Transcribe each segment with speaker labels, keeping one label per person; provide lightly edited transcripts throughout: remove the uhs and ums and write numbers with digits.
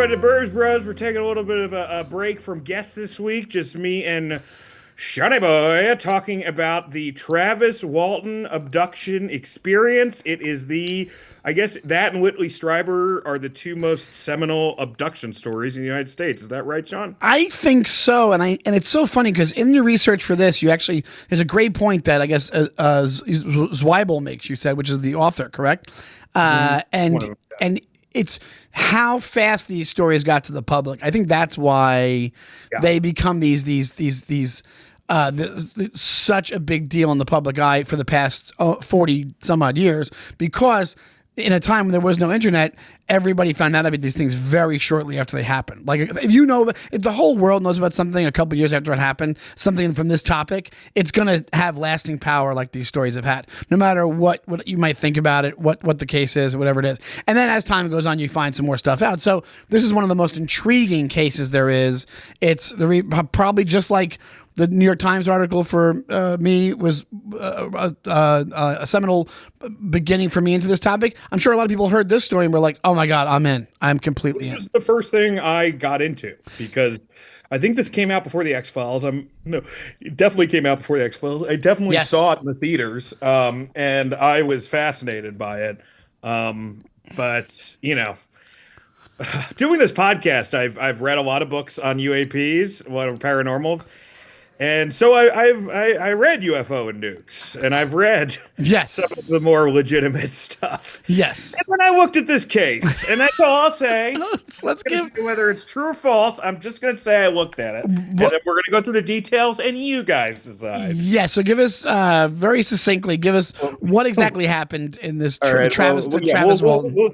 Speaker 1: everybody to Burbs Bros. We're taking a little bit of a break from guests this week. Just me and Shiny Boy talking about the Travis Walton abduction experience. It is I guess that and Whitley Strieber are the two most seminal abduction stories in the United States. Is that right, Sean?
Speaker 2: I think so, and it's so funny because in your research for this, there's a great point that I guess Zweibel makes. You said, which is the author, correct? And it's how fast these stories got to the public. I think that's why they become such a big deal in the public eye for the past 40 some odd years, because in a time when there was no internet, everybody found out about these things very shortly after they happened. Like if the whole world knows about something a couple years after it happened, something from this topic, it's going to have lasting power like these stories have had, no matter what you might think about it, what the case is, whatever it is. And then as time goes on, you find some more stuff out. So this is one of the most intriguing cases there is. It's probably just like the New York Times article for me was a seminal beginning for me into this topic. I'm sure a lot of people heard this story and were like, "Oh my God, I'm in. I'm completely in."
Speaker 1: This was the first thing I got into because I think this came out before the X-Files. It definitely came out before the X-Files. I definitely saw it in the theaters, and I was fascinated by it. But doing this podcast, I've read a lot of books on UAPs, a lot of paranormal. And so I read UFO and Nukes, and I've read some of the more legitimate stuff.
Speaker 2: Yes.
Speaker 1: And then I looked at this case, and that's all I'll say.
Speaker 2: Let's give
Speaker 1: whether it's true or false. I'm just going to say I looked at it, and then we're going to go through the details, and you guys decide.
Speaker 2: Yeah. So give us very succinctly. Give us what exactly happened in this Travis Walton.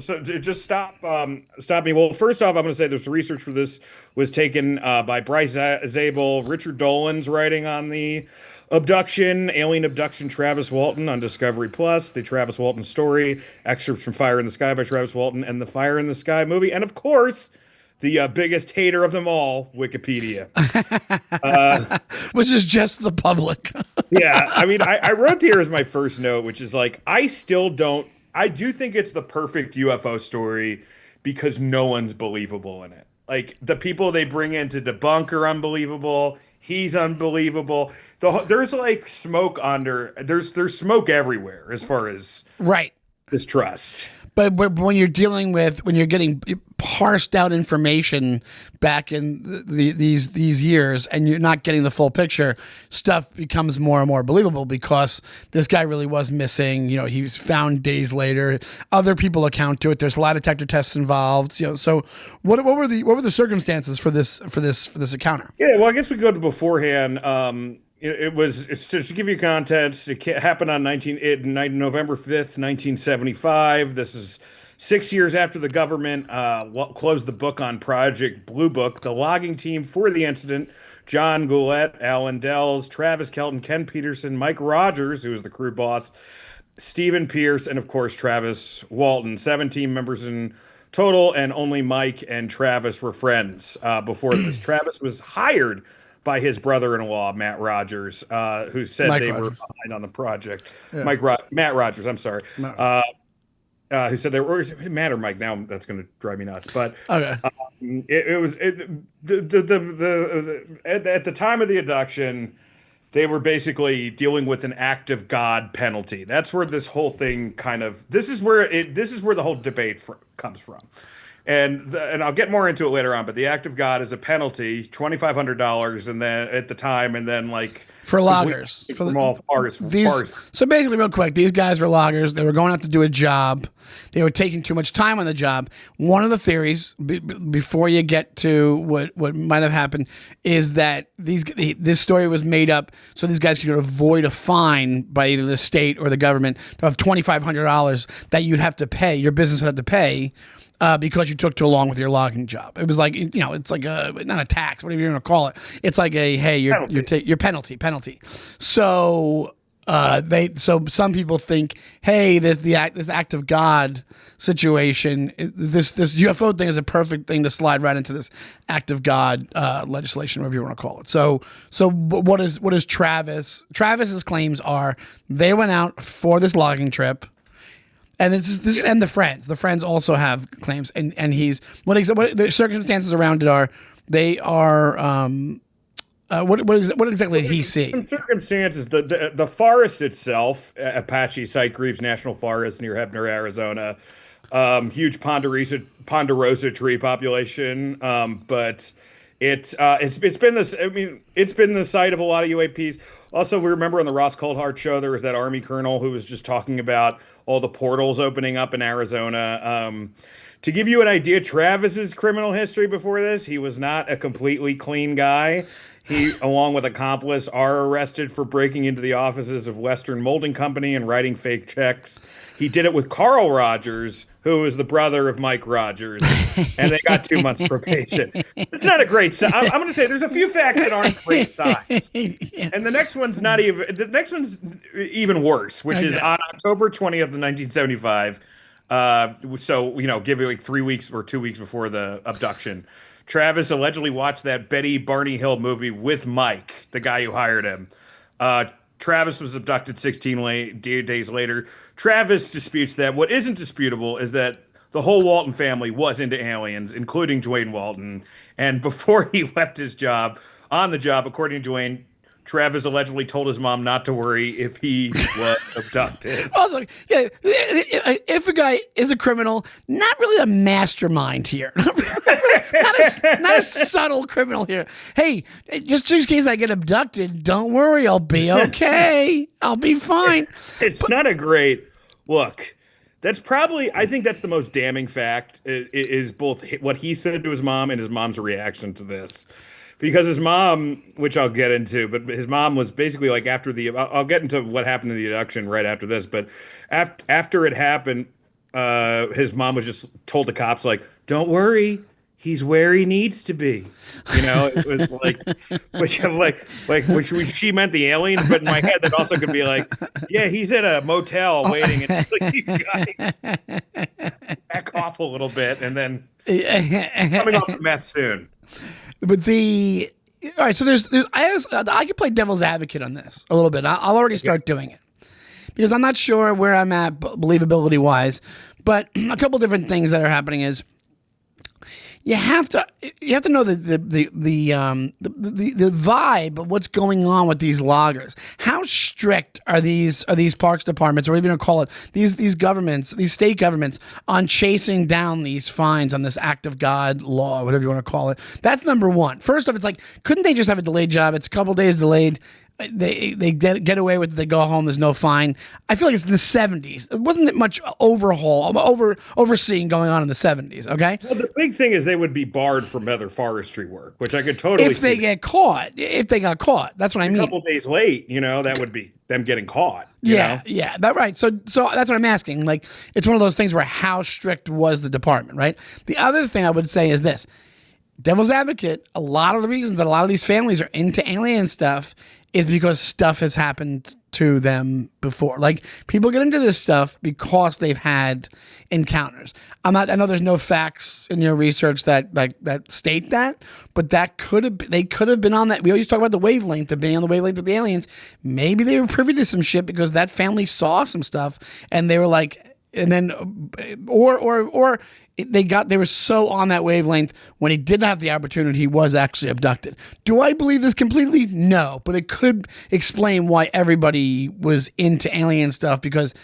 Speaker 1: So just stop me. Well, first off, I'm going to say the research for this was taken by Bryce Zabel, Richard Dolan's writing on the abduction, alien abduction, Travis Walton on Discovery Plus, the Travis Walton story, excerpts from Fire in the Sky by Travis Walton, and the Fire in the Sky movie, and of course, the biggest hater of them all, Wikipedia.
Speaker 2: Which is just the public.
Speaker 1: Yeah, I mean, I wrote here as my first note, which is like, I do think it's the perfect UFO story because no one's believable in it. Like, the people they bring in to debunk are unbelievable. He's unbelievable. There's like smoke there's smoke everywhere as far as this trust.
Speaker 2: But when you're getting parsed out information back in these years, and you're not getting the full picture, stuff becomes more and more believable because this guy really was missing. He was found days later. Other people account to it. There's a lot of detector tests involved. So what were the circumstances for this encounter?
Speaker 1: Yeah, well, I guess we go to beforehand. It's to give you context. It happened on November 5th, 1975. This is 6 years after the government closed the book on Project Blue Book. The logging team for the incident: John Goulet, Alan Dells, Travis Kelton, Ken Peterson, Mike Rogers, who was the crew boss, Stephen Pierce, and of course Travis Walton. 17 members in total, and only Mike and Travis were friends before this. Travis was hired by his brother-in-law, Matt Rogers, who said were behind on the project. Yeah. Matt Rogers, I'm sorry. Who said they were Matt or Mike. Now that's going to drive me nuts. But
Speaker 2: okay.
Speaker 1: At the time of the abduction, they were basically dealing with an act of God penalty. That's where this whole thing this is where the whole debate comes from. And I'll get more into it later on, but the act of God is a penalty, $2,500, and then at the time, and then like
Speaker 2: for loggers, So basically, real quick, these guys were loggers. They were going out to do a job. They were taking too much time on the job. One of the theories, before you get to what might have happened, is that this story was made up so these guys could avoid a fine by either the state or the government to have $2,500 that you'd have to pay. Your business would have to pay. Because you took too long with your logging job. It was like, it's like not a tax, whatever you're going to call it. It's like your penalty. So some people think, hey, there's this act of God situation. This UFO thing is a perfect thing to slide right into this act of God legislation, whatever you want to call it. So what is Travis's claims are? They went out for this logging trip. And this and the friends. The friends also have claims, and he's what the circumstances around it are. They are what exactly did he see?
Speaker 1: Some circumstances. The forest itself, Apache Site Greaves National Forest near Hebner, Arizona, huge ponderosa tree population. But it's been this. I mean, it's been the site of a lot of UAPs. Also, we remember on the Ross Coldhart show there was that Army colonel who was just talking about all the portals opening up in Arizona. To give you an idea, Travis's criminal history before this, he was not a completely clean guy. He, along with accomplice, are arrested for breaking into the offices of Western Molding Company and writing fake checks. He did it with Carl Rogers, who is the brother of Mike Rogers, and they got 2 months probation. It's not a great sign. I'm going to say there's a few facts that aren't great signs, and the next one's not even. The next one's even worse, which is on October 20th, 1975. So give it like 3 weeks or 2 weeks before the abduction. Travis allegedly watched that Betty Barney Hill movie with Mike, the guy who hired him. Travis was abducted 16 days later. Travis disputes that. What isn't disputable is that the whole Walton family was into aliens, including Dwayne Walton. And before he left his job, on the job, according to Dwayne, Travis allegedly told his mom not to worry if he was abducted.
Speaker 2: Also, yeah, if a guy is a criminal, not really a mastermind here. not a subtle criminal here. Hey, just in case I get abducted, don't worry, I'll be okay. I'll be fine.
Speaker 1: It's not a great look. That's probably, I think that's the most damning fact is both what he said to his mom and his mom's reaction to this. Because his mom, which I'll get into, but his mom was basically like after I'll get into what happened in the abduction right after this, but after it happened, his mom was just told the cops, like, don't worry, he's where he needs to be. It was like, which she meant the aliens, but in my head that also could be like, yeah, he's at a motel waiting until you guys back off a little bit and then coming off the meth soon.
Speaker 2: But all right, so I could play devil's advocate on this a little bit. I'll already start doing it because I'm not sure where I'm at believability wise, but a couple different things that are happening is you have to know the vibe of what's going on with these loggers. How strict are these parks departments, or whatever you want to call it, these governments, these state governments, on chasing down these fines on this act of God law, whatever you want to call it? That's number one. First off, it's like, couldn't they just have a delayed job? It's a couple days delayed. They get away with it. They go home. There's no fine. I feel like it's in the 70s. It wasn't much overseeing going on in the 70s. Okay.
Speaker 1: Well, the big thing is they would be barred from other forestry work, which I could totally
Speaker 2: if they get caught. If they got caught, that's what I mean.
Speaker 1: A couple days late, that would be them getting caught.
Speaker 2: Yeah, that's right. So that's what I'm asking. Like, it's one of those things where how strict was the department, right? The other thing I would say is this: devil's advocate. A lot of the reasons that a lot of these families are into alien stuff is because stuff has happened to them before. Like, people get into this stuff because they've had encounters. I know there's no facts in your research that state that, but they could have been on that. We always talk about the wavelength of being on the wavelength with the aliens. Maybe they were privy to some shit because that family saw some stuff and they were like, and then, or they were so on that wavelength when he didn't have the opportunity, he was actually abducted. Do I believe this completely? No, but it could explain why everybody was into alien stuff, because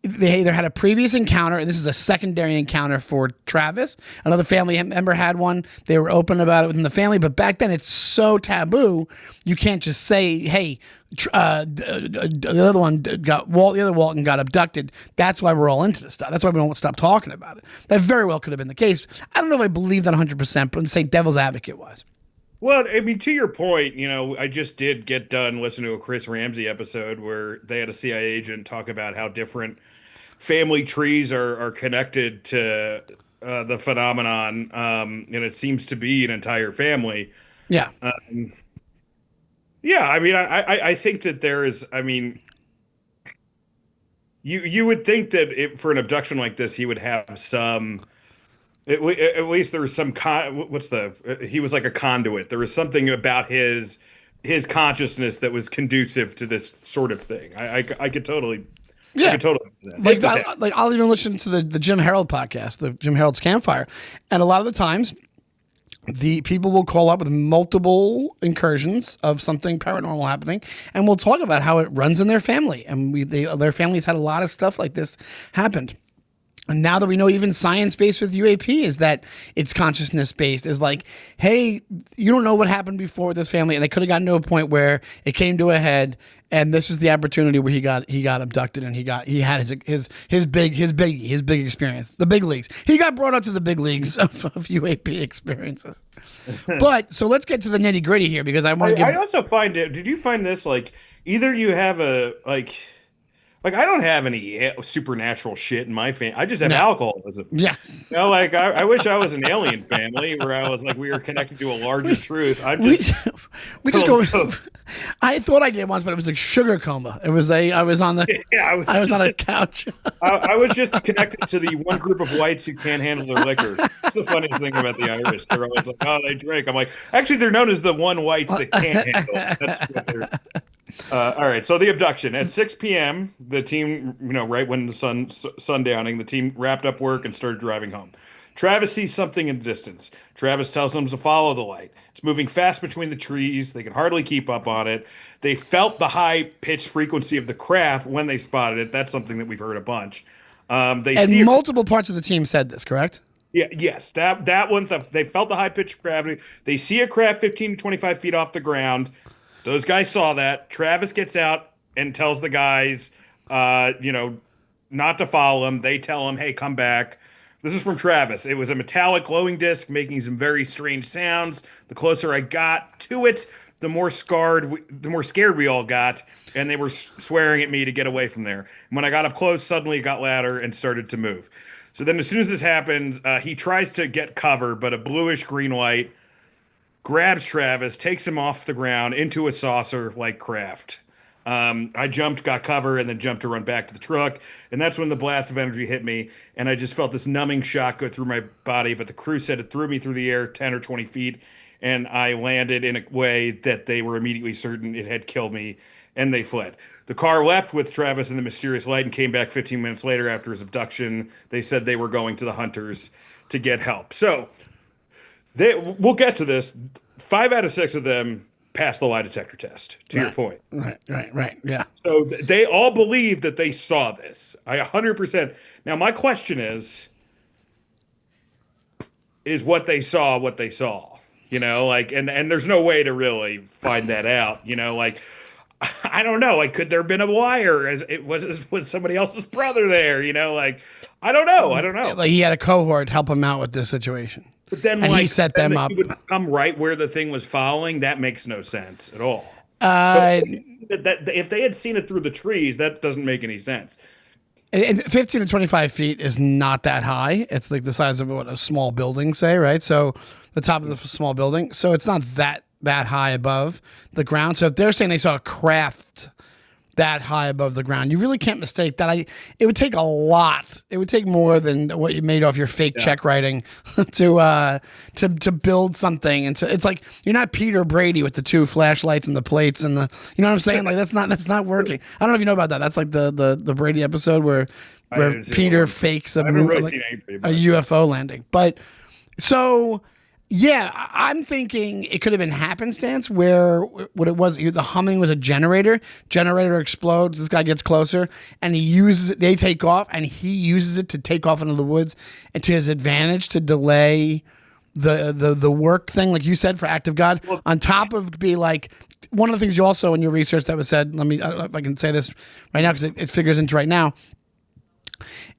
Speaker 2: they either had a previous encounter, and this is a secondary encounter for Travis. Another family member had one. They were open about it within the family, but back then it's so taboo. You can't just say, "Hey, the other Walton got abducted." That's why we're all into this stuff. That's why we don't stop talking about it. That very well could have been the case. I don't know if I believe that 100%, but I'm saying devil's advocate wise.
Speaker 1: Well, I mean, to your point, I just did get done listening to a Chris Ramsey episode where they had a CIA agent talk about how different family trees are connected to the phenomenon, and it seems to be an entire family.
Speaker 2: Yeah.
Speaker 1: Yeah, I mean, I think that there is, I mean, you would think that for an abduction like this, he would have some, at least there was some, he was like a conduit. There was something about his consciousness that was conducive to this sort of thing. I could totally
Speaker 2: Yeah.
Speaker 1: I could totally do that.
Speaker 2: Like I'll even listen to the Jim Harold podcast, the Jim Harold's Campfire, and a lot of the times, the people will call up with multiple incursions of something paranormal happening, and we'll talk about how it runs in their family, and their families had a lot of stuff like this happened. And now that we know even science-based with UAP is that it's consciousness-based, is like, hey, you don't know what happened before with this family, and they could have gotten to a point where it came to a head, and this was the opportunity where he got abducted, and he had his big experience, the big leagues. He got brought up to the big leagues of UAP experiences. But so let's get to the nitty-gritty here, because I want to give.
Speaker 1: I also find it. Did you find this like either you have a like I don't have any supernatural shit in my family. I just have alcoholism.
Speaker 2: Yeah.
Speaker 1: You know, like I wish I was an alien family where I was like we were connected to a larger truth. We
Speaker 2: just go. I thought I did once, but it was a sugar coma. It was I was on I was on a couch.
Speaker 1: I was just connected to the one group of whites who can't handle their liquor. It's the funniest thing about the Irish. They're always like, oh, they drink. I'm like, actually, they're known as the one whites that can't handle it. That's what they're. All right, so the abduction at 6 p.m. The team, right when the sundowning, the team wrapped up work and started driving home. Travis sees something in the distance. Travis tells them to follow the light. It's moving fast between the trees. They can hardly keep up on it. They felt the high-pitched frequency of the craft when they spotted it. That's something that we've heard a bunch.
Speaker 2: Multiple parts of the team said this, correct?
Speaker 1: Yeah, yes. That one, they felt the high-pitched gravity. They see a craft 15 to 25 feet off the ground. Those guys saw that. Travis gets out and tells the guys, not to follow him. They tell him, hey, come back. This is from Travis. It was a metallic glowing disc making some very strange sounds. The closer I got to it, the more scared we all got, and they were swearing at me to get away from there. And when I got up close, suddenly it got louder and started to move. So then as soon as this happens, he tries to get cover, but a bluish green light grabs Travis, takes him off the ground into a saucer-like craft. I jumped, got cover, and then jumped to run back to the truck. And that's when the blast of energy hit me, and I just felt this numbing shock go through my body. But the crew said it threw me through the air 10 or 20 feet, and I landed in a way that they were immediately certain it had killed me, and they fled. The car left with Travis and the mysterious light and came back 15 minutes later after his abduction. They said they were going to the hunters to get help. So we'll get to this. 5 out of 6 of them passed the lie detector test, to your point.
Speaker 2: Right, yeah.
Speaker 1: So they all believe that they saw this. I 100%. Now, my question is what they saw what they saw? And there's no way to really find that out, I don't know. Like, could there have been a wire? As it was somebody else's brother there? I don't know.
Speaker 2: Like, he had a cohort help him out with this situation.
Speaker 1: But then,
Speaker 2: he set them up.
Speaker 1: He would come right where the thing was following. That makes no sense at all.
Speaker 2: So
Speaker 1: if they had seen it through the trees, that doesn't make any sense.
Speaker 2: 15 to 25 feet is not that high. It's like the size of a small building, say, right? So the top of the small building. So it's not that high above the ground. So if they're saying they saw a craft that high above the ground, you really can't mistake that. It would take a lot. It would take more than what you made off your fake check writing to build something. And so it's like you're not Peter Brady with the 2 flashlights and the plates and you know what I'm saying? Like that's not working. I don't know if you know about that. That's like the Brady episode where Peter fakes a UFO landing. But so. Yeah, I'm thinking it could have been happenstance where what it was, the humming was a generator. Generator explodes. This guy gets closer and he uses it. They take off and he uses it to take off into the woods and to his advantage to delay the work thing, like you said, for act of God. Well, on top of be like one of the things you also in your research that was said. Let me, if I can say this right now because it figures into right now.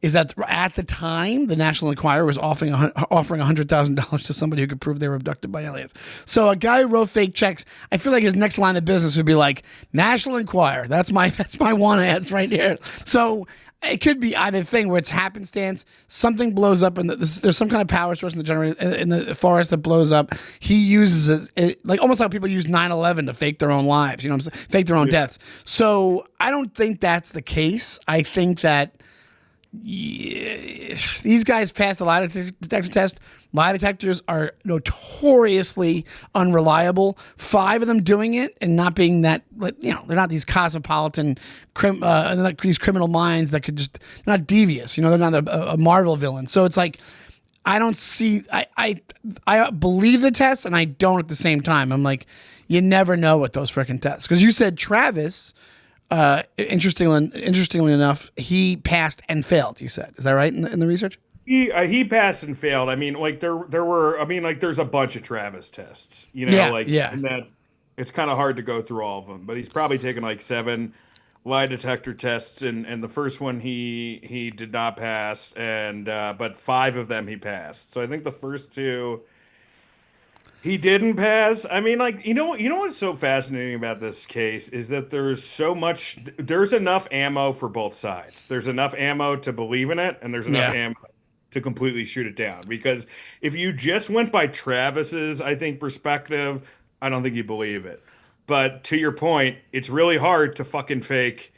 Speaker 2: Is that at the time, the National Enquirer was offering $100,000 to somebody who could prove they were abducted by aliens. So a guy who wrote fake checks, I feel like his next line of business would be like, National Enquirer. That's my one ads right here. So it could be either thing where it's happenstance, something blows up, and there's some kind of power source in the generator in the forest that blows up. He uses it like almost like people use 9/11 to fake their own lives. You know what I'm saying? Fake their own deaths. So I don't think that's the case. I think that these guys passed the lie detector test Lie detectors are notoriously unreliable. 5 of them doing it and not being that, they're not these cosmopolitan, these criminal minds that could just, they're not devious. They're not a Marvel villain. So it's like, I don't see, I believe the tests and I don't at the same time. I'm like, you never know with those freaking tests. Because you said Travis, interestingly enough, he passed and failed, you said. Is that right in the research?
Speaker 1: He passed and failed. I mean, like there were. I mean, like there's a bunch of Travis tests. And that it's kind of hard to go through all of them. But he's probably taken like 7 lie detector tests, and the first one he did not pass, and but 5 of them he passed. So I think the first 2 he didn't pass. I mean, like you know what's so fascinating about this case is that there's enough ammo for both sides. There's enough ammo to believe in it, and there's enough ammo to completely shoot it down. Because if you just went by Travis's, I think, perspective, I don't think you believe it. But to your point, it's really hard to fucking fake,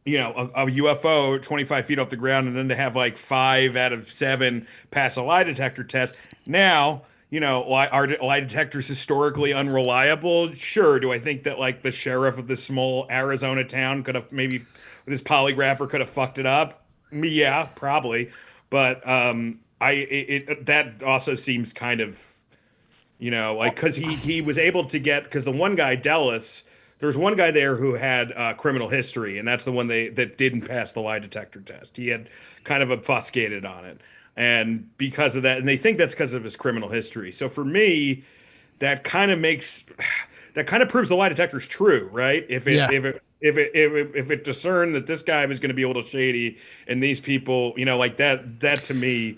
Speaker 1: a UFO 25 feet off the ground and then to have like 5 out of 7 pass a lie detector test. Now, are lie detectors historically unreliable? Sure. Do I think that like the sheriff of this small Arizona town could have maybe with his polygrapher could have fucked it up? Yeah, probably. But that also seems kind of, because he was able to get, because the one guy, Dallas, there was one guy there who had criminal history, and that's the one that didn't pass the lie detector test. He had kind of obfuscated on it. And because of that, and they think that's because of his criminal history. So for me, that kind of proves the lie detector's true, right? If it discerned that this guy was going to be a little shady and these people, like that to me,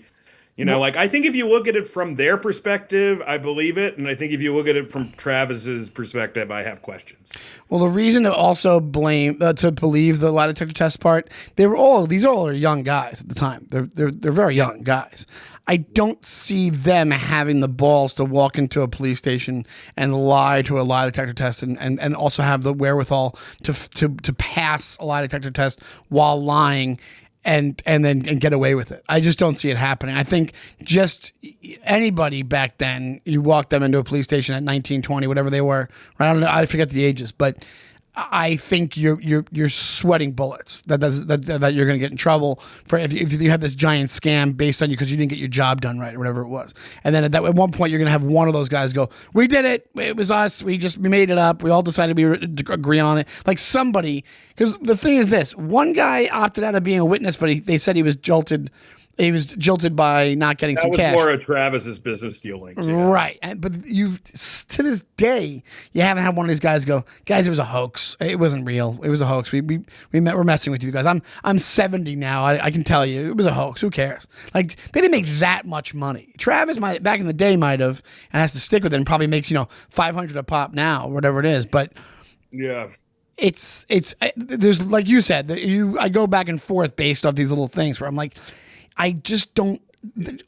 Speaker 1: like I think if you look at it from their perspective, I believe it, and I think if you look at it from Travis's perspective, I have questions.
Speaker 2: Well, the reason to also blame to believe the lie detector test part, these all are young guys at the time. They're very young guys. I don't see them having the balls to walk into a police station and lie to a lie detector test and also have the wherewithal to pass a lie detector test while lying and then get away with it. I just don't see it happening. I think just anybody back then, you walk them into a police station at 19, 20, whatever they were. I don't know. I forget the ages, but I think you're sweating bullets. That you're going to get in trouble for if you have this giant scam based on you because you didn't get your job done right or whatever it was. And then at one point you're going to have one of those guys go, "We did it. It was us. We made it up. We all decided to agree on it." Like somebody, because the thing is this: one guy opted out of being a witness, but they said he was jilted. He was jilted by not getting some cash.
Speaker 1: That was more of Travis's business dealings.
Speaker 2: Right. But to this day, you haven't had one of these guys go, "Guys, it was a hoax. It wasn't real. It was a hoax. We're messing with you guys. I'm 70 now. I can tell you it was a hoax. Who cares?" Like they didn't make that much money. Travis back in the day might have and has to stick with it and probably makes, $500 a pop now or whatever it is. But
Speaker 1: yeah.
Speaker 2: It's there's like you said, I go back and forth based off these little things where I'm like, I just don't.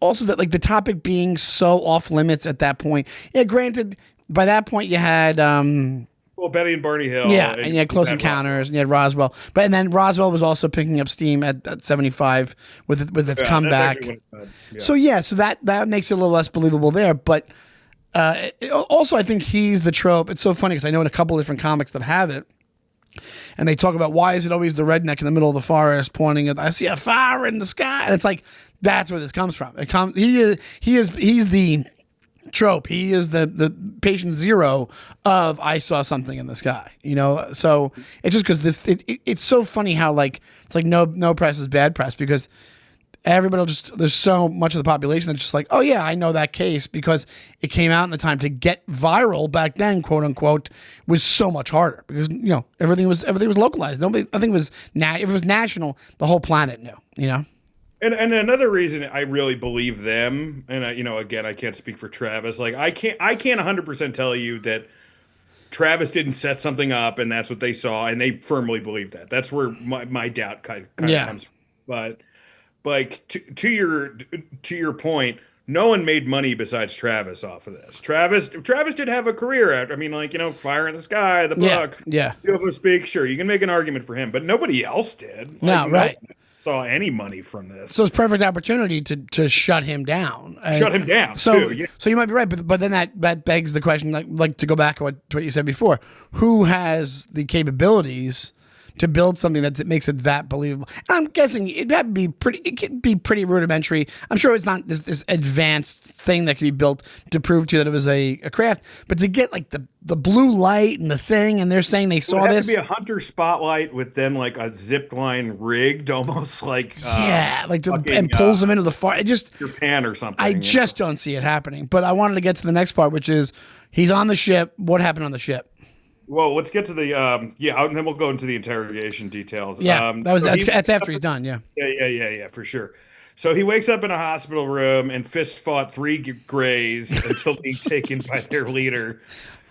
Speaker 2: Also, that like the topic being so off limits at that point. Yeah, granted, by that point you had
Speaker 1: Betty and Barney Hill.
Speaker 2: Yeah, and you had Close Encounters, and you had Roswell. And then Roswell was also picking up steam at 75 with its comeback. So that makes it a little less believable there. But also, I think he's the trope. It's so funny because I know in a couple of different comics that have it. And they talk about why is it always the redneck in the middle of the forest pointing at, "I see a fire in the sky," and it's like that's where this comes from. He's the trope. He is the patient zero of "I saw something in the sky." So it's just because it's so funny how like it's like no press is bad press because everybody there's so much of the population that's just like, "Oh yeah, I know that case," because it came out in the time to get viral back then, quote unquote, was so much harder because everything was localized. Nobody, I think if it was national, the whole planet knew.
Speaker 1: And another reason I really believe them, and again, I can't speak for Travis. Like I can't 100% tell you that Travis didn't set something up and that's what they saw, and they firmly believe that. That's where my doubt kind of comes from. But like to your point, no one made money besides Travis off of this. Travis did have a career out. I mean, like Fire in the Sky, the book, UFO Speak. Sure, you can make an argument for him, but nobody else did.
Speaker 2: No, right.
Speaker 1: saw any money from this.
Speaker 2: So it's perfect opportunity to shut him down.
Speaker 1: Shut him down.
Speaker 2: So
Speaker 1: too, yeah.
Speaker 2: So you might be right, but then that begs the question, like to go back to what you said before, who has the capabilities to build something that makes it that believable? And I'm guessing it could be pretty rudimentary. I'm sure it's not this advanced thing that could be built to prove to you that it was a craft, but to get like the blue light and the thing, and they're saying they saw this.
Speaker 1: It would be a hunter spotlight with then like a zip line rigged, almost like
Speaker 2: and pulls them into the far.
Speaker 1: Japan or something.
Speaker 2: I just don't see it happening. But I wanted to get to the next part, which is he's on the ship. What happened on the ship?
Speaker 1: Well, let's get to the and then we'll go into the interrogation details.
Speaker 2: Yeah, that's after he's done. Yeah,
Speaker 1: for sure. So he wakes up in a hospital room and fist fought 3 Greys until being taken by their leader.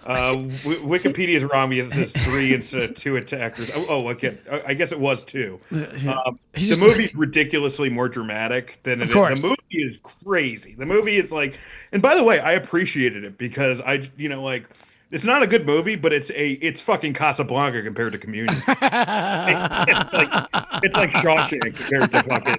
Speaker 1: Wikipedia is wrong because it says 3 instead of 2 attackers. Okay. I guess it was 2. The movie's ridiculously more dramatic than it is. The movie is crazy. The movie is like, and by the way, I appreciated it because it's not a good movie, but it's fucking Casablanca compared to Communion. it's like Shawshank compared to fucking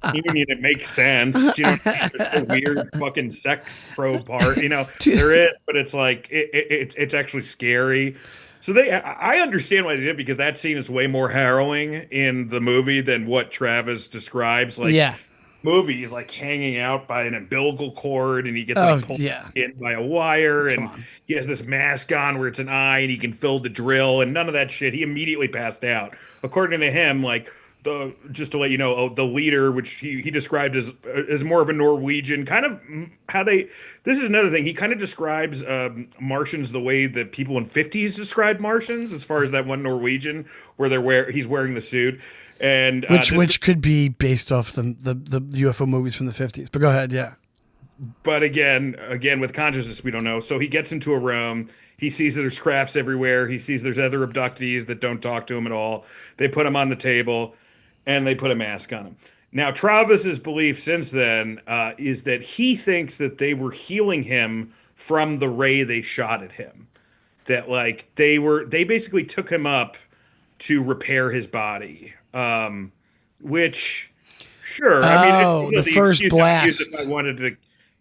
Speaker 1: Communion. It makes sense. There's a weird fucking sex probe part. There is, but it's like it's actually scary. So I understand why they did, because that scene is way more harrowing in the movie than what Travis describes. Movies like hanging out by an umbilical cord, and he gets pulled in by a wire, and he has this mask on where it's an eye, and he can fill the drill, and none of that shit. He immediately passed out. According to him, just to let you know, the leader, which he described as more of a Norwegian, kind of this is another thing. He kind of describes Martians the way that people in 50s described Martians, as far as that one Norwegian where he's wearing the suit. And
Speaker 2: which could be based off the UFO movies from the 50s. But go ahead, yeah.
Speaker 1: But again, with consciousness, we don't know. So he gets into a room. He sees that there's crafts everywhere. He sees there's other abductees that don't talk to him at all. They put him on the table, and they put a mask on him. Now, Travis's belief since then is that he thinks that they were healing him from the ray they shot at him. That they basically took him up to repair his body. Which, sure.
Speaker 2: The first blast.
Speaker 1: If I wanted to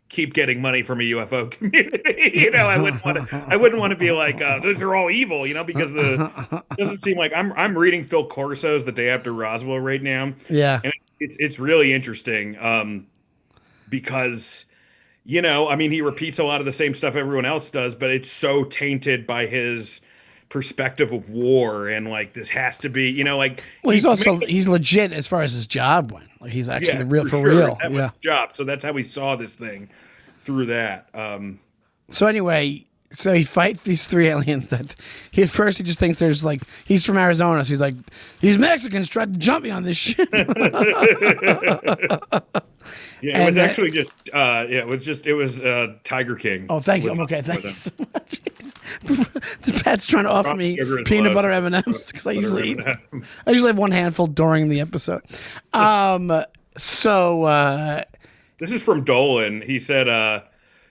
Speaker 1: keep getting money from a UFO community, I wouldn't want to be like, those are all evil, because it doesn't seem like I'm reading Phil Corso's The Day After Roswell right now.
Speaker 2: Yeah.
Speaker 1: And it's really interesting, because, he repeats a lot of the same stuff everyone else does, but it's so tainted by his perspective of war, and this has to be,
Speaker 2: he's legit as far as his job went. He's actually real.
Speaker 1: That was his job. So that's how we saw this thing through that.
Speaker 2: So anyway, he fights these 3 aliens that at first he just thinks there's he's from Arizona, so he's like, these Mexicans tried to jump me on this ship.
Speaker 1: Yeah, it was actually just it was Tiger King.
Speaker 2: Oh, thank you. Okay, thank you so much. Pat's trying to offer me peanut butter M&Ms because I usually have one handful during the episode.
Speaker 1: This is from Dolan. He said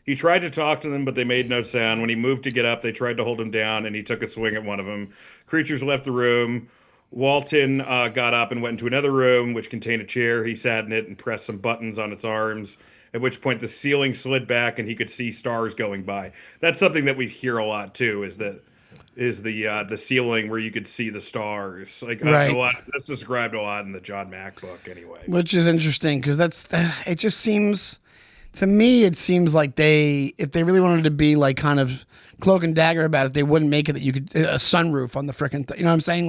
Speaker 1: he tried to talk to them, but they made no sound. When he moved to get up, they tried to hold him down, and he took a swing at one of them. Creatures left the room. Walton got up and went into another room, which contained a chair. He sat in it and pressed some buttons on its arms, at which point the ceiling slid back and he could see stars going by. That's something that we hear a lot too, is the ceiling where you could see the stars.
Speaker 2: Right.
Speaker 1: That's described a lot in the John Mack book anyway.
Speaker 2: Which is interesting because it just seems, to me, it seems like if they really wanted to be kind of cloak and dagger about it, they wouldn't make it that you could a sunroof on the frickin' thing. You know what I'm saying?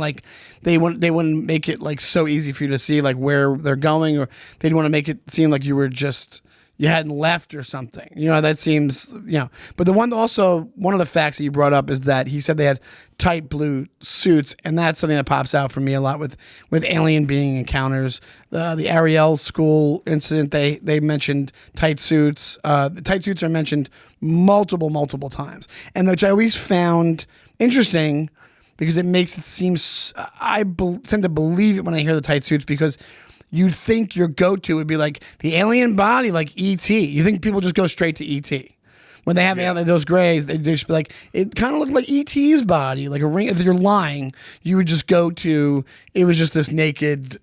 Speaker 2: They wouldn't make it so easy for you to see where they're going, or they'd want to make it seem like you hadn't left or something. That seems, But one of the facts that you brought up is that he said they had tight blue suits, and that's something that pops out for me a lot with alien being encounters. The Ariel school incident, they mentioned tight suits. The tight suits are mentioned multiple times, and which I always found interesting because it makes it seem, tend to believe it when I hear the tight suits, because you'd think your go-to would be the alien body, like E.T. You think people just go straight to E.T. When they have those grays, they just be like, it kind of looked like ET's body, like a ring. If you're lying, you would just go to, it was just this naked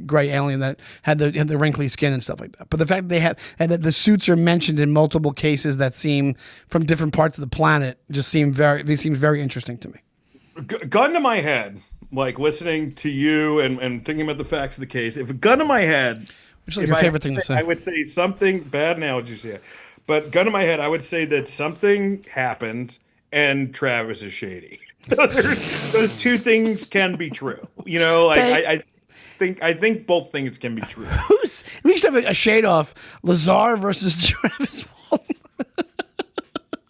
Speaker 2: gray alien that had the wrinkly skin and stuff like that. But the fact that that the suits are mentioned in multiple cases that seem from different parts of the planet just seems very interesting to me.
Speaker 1: Gun to my head, like listening to you and thinking about the facts of the case, if a gun to my head,
Speaker 2: which is like your favorite thing to say,
Speaker 1: I would say something, bad analogies here, but gun to my head, I would say that something happened and Travis is shady. Those two things can be true. You know, like I think both things can be true.
Speaker 2: We should have a shade off Lazar versus Travis Walton.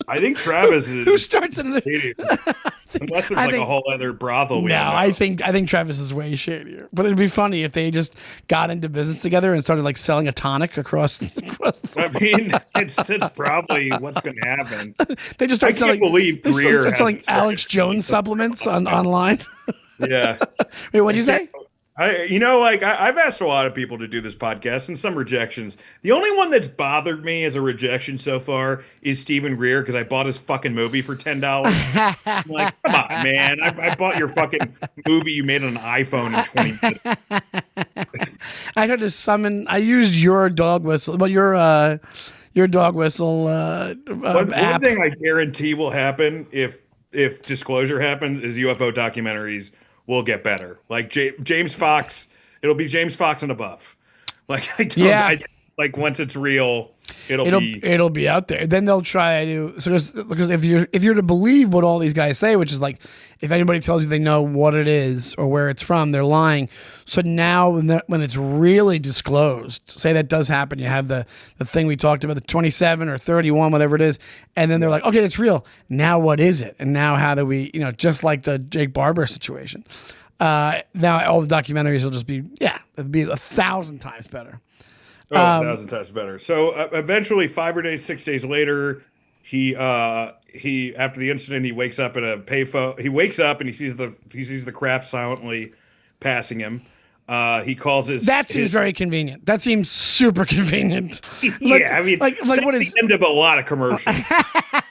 Speaker 1: I think Travis is
Speaker 2: who starts in the
Speaker 1: unless there's like a whole other brothel.
Speaker 2: No, I think Travis is way shadier. But it'd be funny if they just got into business together and started like selling a tonic across the
Speaker 1: I mean, it's probably what's going to happen.
Speaker 2: They just start selling.
Speaker 1: Believe Greer
Speaker 2: start selling Alex Jones supplements online.
Speaker 1: Yeah.
Speaker 2: Wait, what'd you say?
Speaker 1: I've asked a lot of people to do this podcast and some rejections. The only one that's bothered me as a rejection so far is Stephen Greer because I bought his fucking movie for $10. I'm like, come on, man! I bought your fucking movie you made on an iPhone in 20 minutes.
Speaker 2: I tried to summon. I used your dog whistle, but your dog whistle
Speaker 1: one thing I guarantee will happen if disclosure happens is UFO documentaries will get better. Like James Fox, it'll be James Fox and above. Like like once it's real, it'll be
Speaker 2: out there. Then they'll try to because if you're to believe what all these guys say, which is like if anybody tells you they know what it is or where it's from, they're lying. So now when it's really disclosed, say that does happen, you have the thing we talked about, the 27 or 31, whatever it is, and then they're like, okay, it's real. Now what is it? And now how do we, just like the Jake Barber situation. Now all the documentaries will just be, it'll be 1,000 times better.
Speaker 1: 1,000 times better. So eventually, 6 days later, he after the incident, he wakes up at a payphone. He wakes up and he sees the craft silently passing him. He calls
Speaker 2: That seems very convenient. That seems super convenient.
Speaker 1: I mean, like what is the end of a lot of commercials?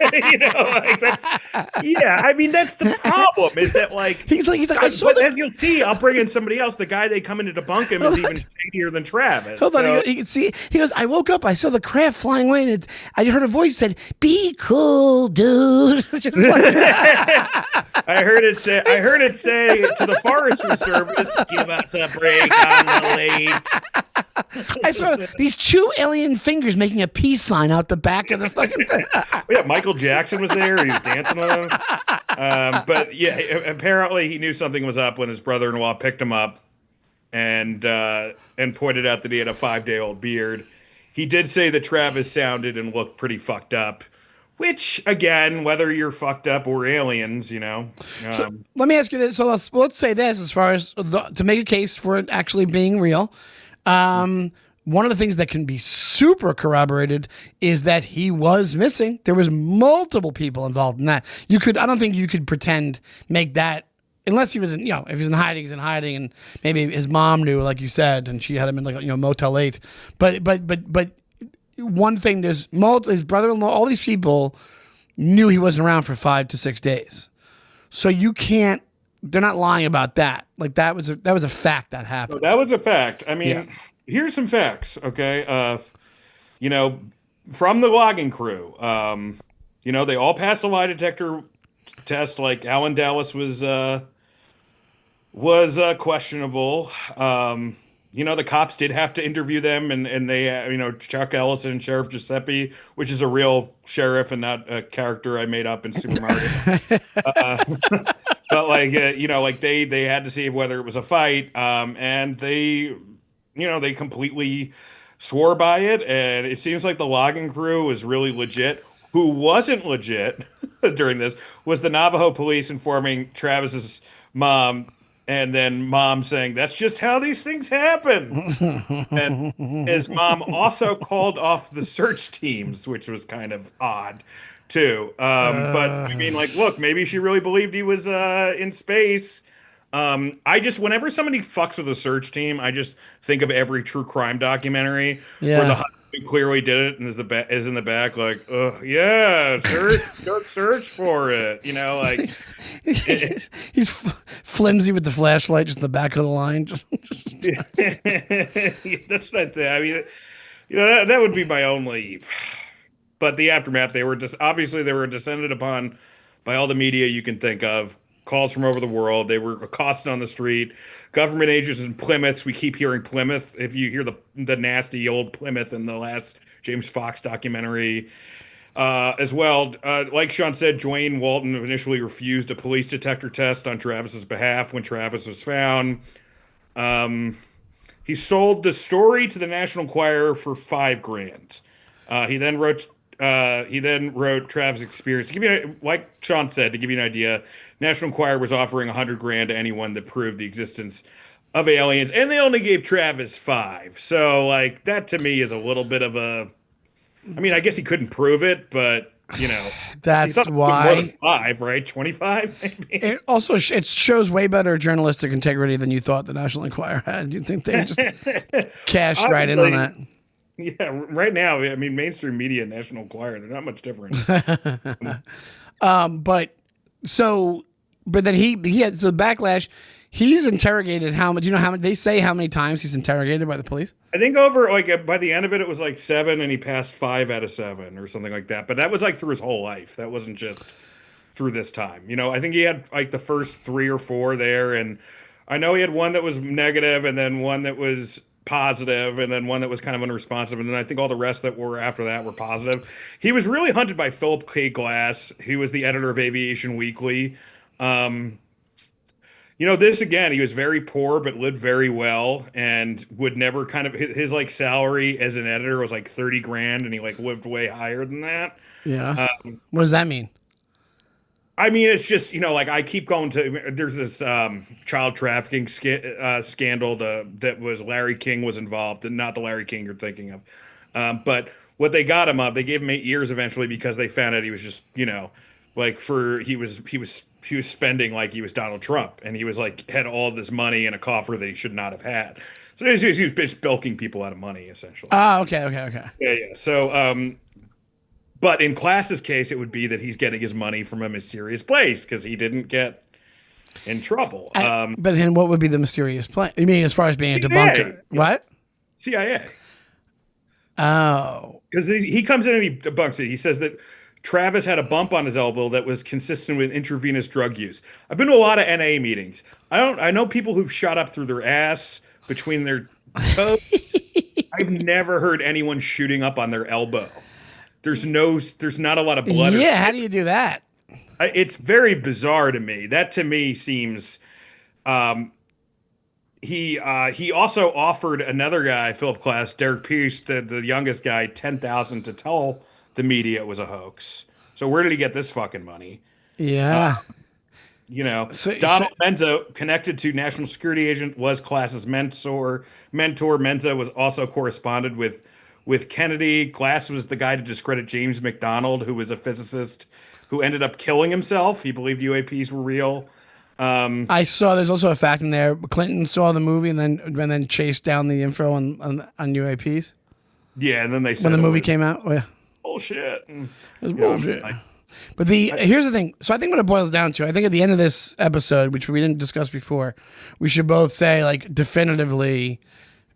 Speaker 1: That's I mean, that's the problem. Is that
Speaker 2: he's like I saw
Speaker 1: as you'll see, I'll bring in somebody else. The guy they come in to debunk him is even shadier than Travis.
Speaker 2: Hold on, you can see. He goes, I woke up, I saw the craft flying away, and I heard a voice that said, "Be cool, dude." Just
Speaker 1: I heard it say to the Forestry Service, "Give us a break on the late."
Speaker 2: I saw these two alien fingers making a peace sign out the back of the fucking thing.
Speaker 1: Yeah, Michael Jackson was there. He was dancing on him. But yeah, apparently he knew something was up when his brother-in-law picked him up and pointed out that he had a 5-day-old beard. He did say that Travis sounded and looked pretty fucked up. Which, again, whether you're fucked up or aliens,
Speaker 2: So, let me ask you this. So let's say this as far as to make a case for it actually being real. One of the things that can be super corroborated is that he was missing. There was multiple people involved in that. I don't think you could make that, unless he was in, if he's in hiding, he's in hiding, and maybe his mom knew, like you said, and she had him in Motel 8. But one thing, his brother-in-law, all these people knew he wasn't around for 5 to 6 days. So they're not lying about that. Like that was a fact that happened.
Speaker 1: So that was a fact. I mean, here's some facts. Okay. From the logging crew, they all passed a lie detector test. Like Alan Dallas was questionable. The cops did have to interview them, and they, Chuck Ellison and Sheriff Giuseppe, which is a real sheriff and not a character I made up in Super Mario. But they had to see whether it was a fight, and they completely swore by it, and it seems like the logging crew was really legit. Who wasn't legit during this was the Navajo police informing Travis's mom. And then mom saying, "That's just how these things happen." And his mom also called off the search teams, which was kind of odd, too. But I mean, look, maybe she really believed he was in space. Whenever somebody fucks with a search team, I just think of every true crime documentary where He clearly did it and is in the back like, yeah, search, go search for it. Like
Speaker 2: he's flimsy with the flashlight just in the back of the line.
Speaker 1: That's not the. I mean, that would be my only. But the aftermath, they were just obviously they were descended upon by all the media you can think of. Calls from over the world. They were accosted on the street. Government agents in Plymouth. We keep hearing Plymouth. If you hear the nasty old Plymouth in the last James Fox documentary, as well. Like Sean said, Dwayne Walton initially refused a police detector test on Travis's behalf when Travis was found. He sold the story to the National Enquirer for $5,000. He then wrote Travis' experience. To give you, like Sean said, to give you an idea, National Enquirer was offering $100,000 to anyone that proved the existence of aliens, and they only gave Travis $5,000. So, like, that to me is a little bit of a. I mean, I guess he couldn't prove it, but
Speaker 2: that's why
Speaker 1: more than 5, right? 25, maybe.
Speaker 2: It also it shows way better journalistic integrity than you thought the National Enquirer had. You think they just cashed right in on that?
Speaker 1: Yeah, right now, I mean, mainstream media and National Enquirer, they're not much different.
Speaker 2: But then he had the backlash. He's interrogated how much? You know how many? They say how many times he's interrogated by the police?
Speaker 1: I think over by the end of it was like 7, and he passed 5 out of 7 or something like that. But that was like through his whole life. That wasn't just through this time. I think he had like the first 3 or 4 there, and I know he had one that was negative, and then one that was positive, and then one that was kind of unresponsive, and then I think all the rest that were after that were positive. He was really hunted by Philip Klass. He was the editor of Aviation Weekly. This again, he was very poor but lived very well, and would never his like salary as an editor was like $30,000, and he like lived way higher than that.
Speaker 2: Yeah. What does that mean?
Speaker 1: I mean, it's just, like I keep going to, there's this child trafficking scandal that was Larry King was involved, and not the Larry King you're thinking of. But what they got him of, they gave him 8 years eventually because they found out he was just, like he was spending like he was Donald Trump, and he was like had all this money in a coffer that he should not have had. So he was just bilking people out of money essentially.
Speaker 2: Oh, okay.
Speaker 1: Yeah. So, but in Klass's case, it would be that he's getting his money from a mysterious place because he didn't get in trouble.
Speaker 2: But then what would be the mysterious place? You mean as far as being a debunker?
Speaker 1: Yeah.
Speaker 2: What?
Speaker 1: CIA.
Speaker 2: Oh.
Speaker 1: Because he comes in and he debunks it. He says that Travis had a bump on his elbow that was consistent with intravenous drug use. I've been to a lot of NA meetings. I know people who've shot up through their ass, between their toes. I've never heard anyone shooting up on their elbow. There's not a lot of blood.
Speaker 2: Yeah, how do you do that?
Speaker 1: It's very bizarre to me. That to me seems. He also offered another guy, Philip Klass, Derek Pierce, the youngest guy, $10,000 to tell the media it was a hoax. So where did he get this fucking money?
Speaker 2: Yeah.
Speaker 1: Donald Menza, connected to national security agent, was Klass's mentor. Menza was also corresponded with Kennedy. Klass was the guy to discredit James McDonald, who was a physicist who ended up killing himself. He believed UAPs were real.
Speaker 2: I saw there's also a fact in there. Clinton saw the movie and then chased down the info on UAPs.
Speaker 1: Yeah, and then they said
Speaker 2: when the movie came out. Well,
Speaker 1: bullshit.
Speaker 2: It was bullshit. But here's the thing. So I think what it boils down to, I think at the end of this episode, which we didn't discuss before, we should both say like definitively,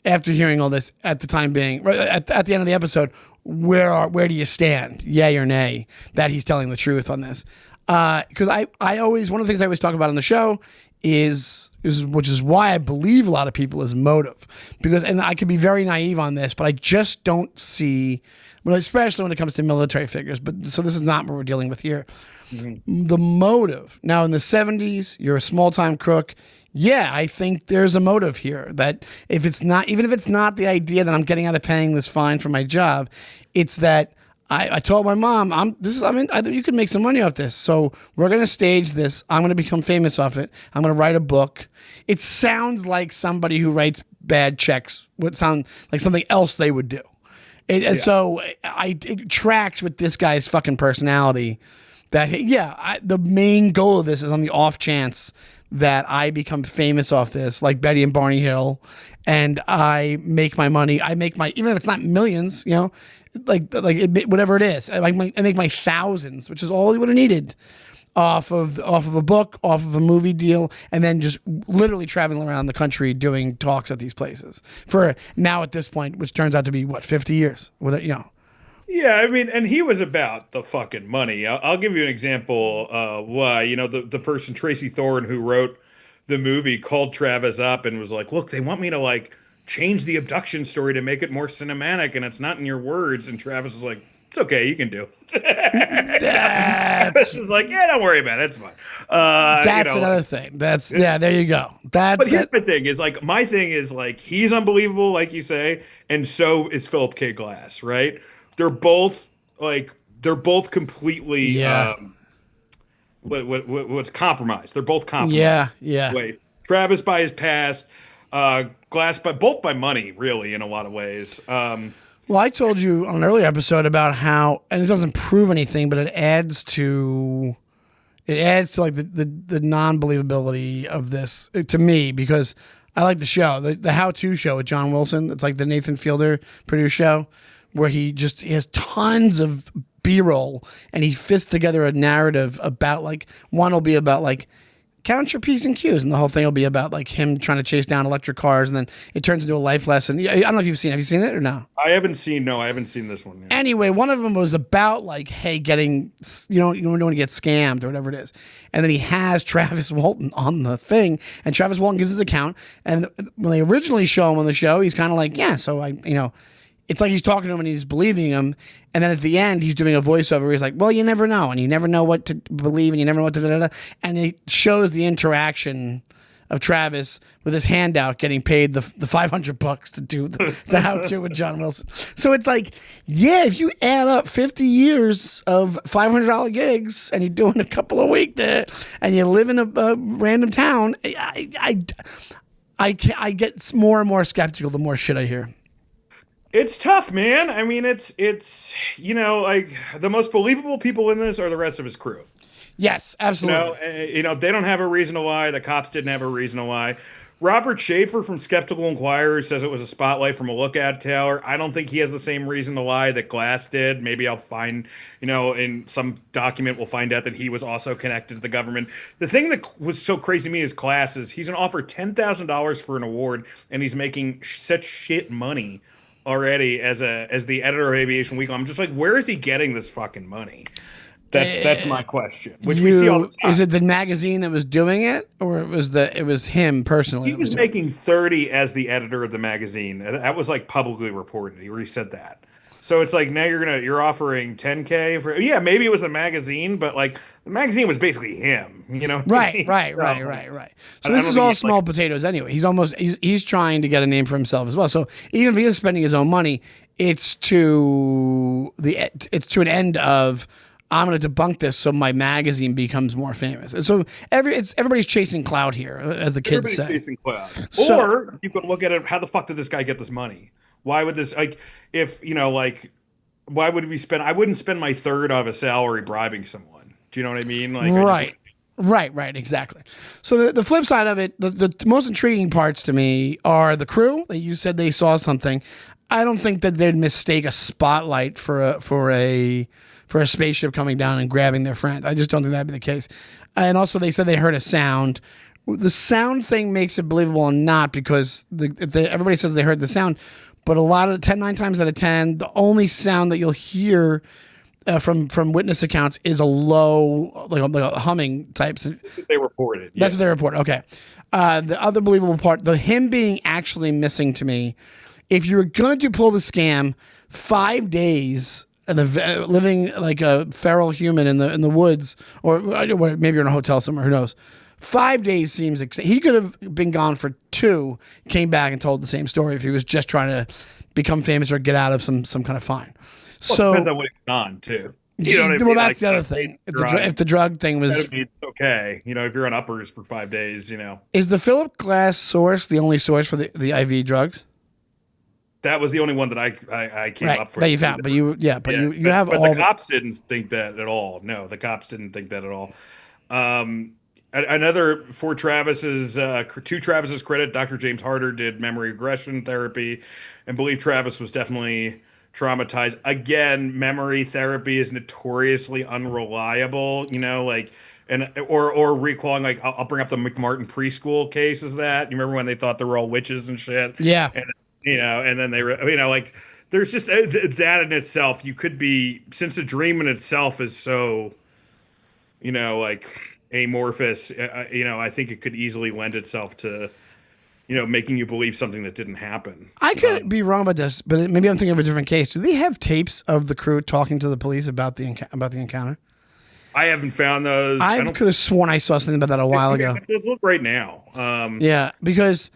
Speaker 2: after hearing all this, at the time being, right at the end of the episode, where do you stand? Yay or nay that he's telling the truth on this? Because I always, one of the things I always talk about on the show is which is why I believe a lot of people is motive, because, and I could be very naive on this, but I just don't see, especially when it comes to military figures. But so this is not what we're dealing with here. Mm-hmm. The motive. Now in the 70s, you're a small time crook. Yeah, I think there's a motive here that even if it's not the idea that I'm getting out of paying this fine for my job, it's that I told my mom, you could make some money off this. So we're going to stage this. I'm going to become famous off it. I'm going to write a book. It sounds like somebody who writes bad checks would sound like something else they would do. And so it tracks with this guy's fucking personality that, the main goal of this is on the off chance that I become famous off this, like Betty and Barney Hill, and I make my money. I make my, even if it's not millions, whatever it is, I make my thousands, which is all he would have needed off of a book, off of a movie deal, and then just literally traveling around the country doing talks at these places for now at this point, which turns out to be what, 50 years,
Speaker 1: Yeah, I mean, and he was about the fucking money. I'll give you an example. Why, the person Tracy Thorn who wrote the movie called Travis up and was like, "Look, they want me to like change the abduction story to make it more cinematic, and it's not in your words." And Travis was like, "It's okay, you can do." Travis was like, "Yeah, don't worry about it. It's fine."
Speaker 2: That's another thing. There you go.
Speaker 1: But here's the thing: is like my thing is like he's unbelievable, like you say, and so is Philip K. Klass, right? They're both completely what's compromised. They're both compromised.
Speaker 2: Yeah.
Speaker 1: Wait, Travis by his past, Glass both by money, really, in a lot of ways.
Speaker 2: Well, I told you on an earlier episode about how, and it doesn't prove anything, but it adds to like the non-believability of this to me, because I like the show, the how-to show with John Wilson. It's like the Nathan Fielder produced show, where he has tons of B-roll and he fits together a narrative about, like, one will be about like count your P's and Q's, and the whole thing will be about like him trying to chase down electric cars, and then it turns into a life lesson. I don't know if you've seen it or no?
Speaker 1: I haven't seen this one yet.
Speaker 2: Anyway, one of them was about like, hey, getting, you don't want to get scammed or whatever it is. And then he has Travis Walton on the thing, and Travis Walton gives his account, and when they originally show him on the show, he's kind of like, yeah, so it's like he's talking to him and he's believing him. And then at the end, he's doing a voiceover where he's like, well, you never know. And you never know what to believe, and you never know what to da-da-da. And it shows the interaction of Travis with his handout getting paid the $500 to do the how-to with John Wilson. So it's like, yeah, if you add up 50 years of $500 gigs and you're doing a couple a week there and you live in a random town, I get more and more skeptical the more shit I hear.
Speaker 1: It's tough, man. I mean, it's like the most believable people in this are the rest of his crew.
Speaker 2: Yes, absolutely.
Speaker 1: They don't have a reason to lie. The cops didn't have a reason to lie. Robert Schaefer from Skeptical Inquirer says it was a spotlight from a lookout tower. I don't think he has the same reason to lie that Glass did. Maybe I'll find, in some document, we'll find out that he was also connected to the government. The thing that was so crazy to me is Glass is he's been offered $10,000 for an award, and he's making such shit money already as the editor of Aviation Weekly. I'm just like, where is he getting this fucking money? That's my question. Which we see all the time.
Speaker 2: Is it the magazine that was doing it, or it was him personally?
Speaker 1: He was making 30 as the editor of the magazine. That was like publicly reported. He already said that. So it's like now you're offering $10K for, yeah, maybe it was the magazine, but like the magazine was basically him,
Speaker 2: Right. So this is all small potatoes anyway. He's trying to get a name for himself as well. So even if he is spending his own money, it's to an end of, I'm going to debunk this so my magazine becomes more famous. And so everybody's chasing clout here, as the kids say.
Speaker 1: Everybody's chasing clout. Or you could look at it, how the fuck did this guy get this money? Why would this, why would we spend, I wouldn't spend my third of a salary bribing someone. Do you know what I mean?
Speaker 2: Right, exactly. So the flip side of it, the most intriguing parts to me are the crew. That you said they saw something. I don't think that they'd mistake a spotlight for a spaceship coming down and grabbing their friend. I just don't think that'd be the case. And also, they said they heard a sound. The sound thing makes it believable or not, because everybody says they heard the sound, but a lot of 9 times out of 10, the only sound that you'll hear from witness accounts is a low, like a humming type.
Speaker 1: They reported.
Speaker 2: That's what they reported. Okay. The other believable part, him being actually missing to me, if you were going to pull the scam, 5 days living like a feral human in the woods, or maybe you're in a hotel somewhere, who knows. 5 days seems he could have been gone for 2, came back and told the same story if he was just trying to become famous or get out of some kind of fine. So
Speaker 1: depends on what he's gone too. You know what I mean?
Speaker 2: Well, that's the other thing. If the drug thing was,
Speaker 1: it's okay. If you're on uppers for 5 days,
Speaker 2: Is the Philip Klass source the only source for the IV drugs?
Speaker 1: That was the only one that I came up for.
Speaker 2: That you found, but you have
Speaker 1: all. But the cops didn't think that at all. No, the cops didn't think that at all. Another for to Travis's credit, Dr. James Harder did memory regression therapy, and believed Travis was definitely traumatized. Again, memory therapy is notoriously unreliable. And or recalling, like, I'll bring up the McMartin preschool case. Is that you remember when they thought they were all witches and shit?
Speaker 2: Yeah.
Speaker 1: And and then they like there's just that in itself. You could be, since a dream in itself is so like amorphous. I think it could easily lend itself to making you believe something that didn't happen.
Speaker 2: I could be wrong about this, but maybe I'm thinking of a different case. Do they have tapes of the crew talking to the police about the encounter?
Speaker 1: I haven't found those.
Speaker 2: I could have sworn I saw something about that a while ago.
Speaker 1: Let's look right now.
Speaker 2: Yeah, because